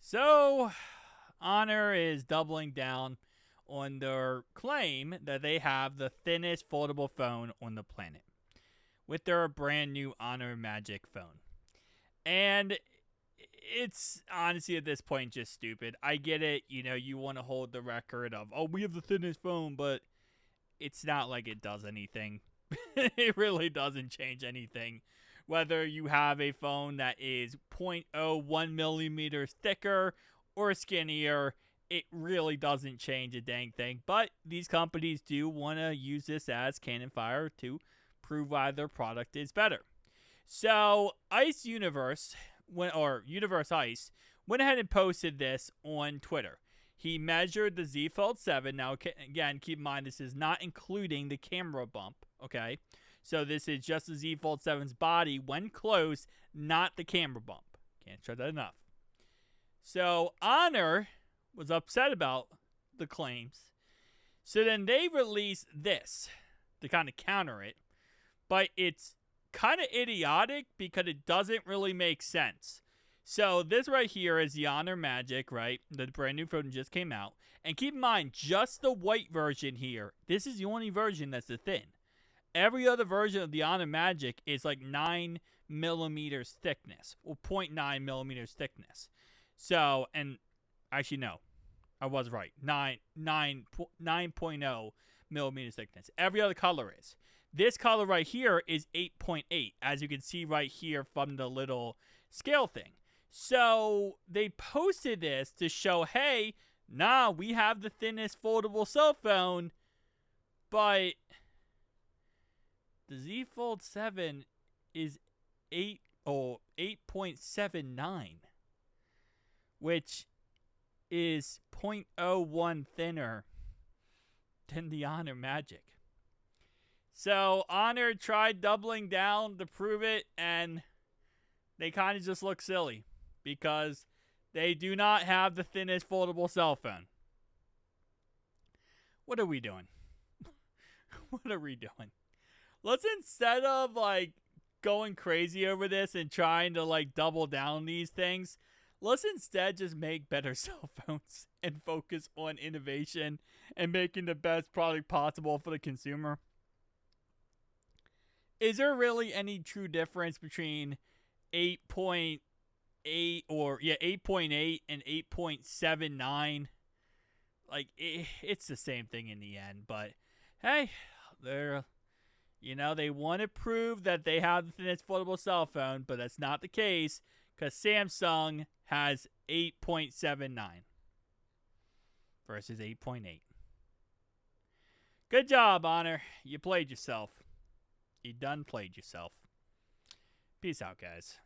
So, Honor is doubling down on their claim that they have the thinnest foldable phone on the planet with their brand new Honor Magic phone. And it's honestly at this point just stupid. I get it, you want to hold the record of, oh, we have the thinnest phone, but it's not like it does anything. It really doesn't change anything. Whether you have a phone that is 0.01 millimeters thicker or skinnier, it really doesn't change a dang thing. But these companies do want to use this as cannon fire to prove why their product is better. So Ice Universe, Universe Ice, went ahead and posted this on Twitter. He measured the Z Fold 7. Now, again, keep in mind this is not including the camera bump, okay? So this is just the Z Fold 7's body when closed, not the camera bump. Can't stress that enough. So Honor was upset about the claims. So then they released this to kind of counter it. But it's kind of idiotic because it doesn't really make sense. So this right here is the Honor Magic, right? The brand new phone just came out. And keep in mind, just the white version here. This is the only version that's the thin. Every other version of the Honor Magic is like 9 millimeters thickness. Or 0.9 millimeters thickness. So, and actually no. I was right. 9.0 millimeters thickness. Every other color is. This color right here is 8.8. As you can see right here from the little scale thing. So they posted this to show, hey, nah, we have the thinnest foldable cell phone, but the Z Fold 7 is 8.79, which is 0.01 thinner than the Honor Magic. So Honor tried doubling down to prove it, and they kind of just look silly. Because they do not have the thinnest foldable cell phone. What are we doing? What are we doing? Let's, instead of going crazy over this and trying to double down these things, let's instead just make better cell phones and focus on innovation and making the best product possible for the consumer. Is there really any true difference between 8.8 and 8.79. It's the same thing in the end, but hey, they want to prove that they have the thinnest foldable cell phone, but that's not the case because Samsung has 8.79 versus 8.8. Good job, Honor. You played yourself. You done played yourself. Peace out, guys.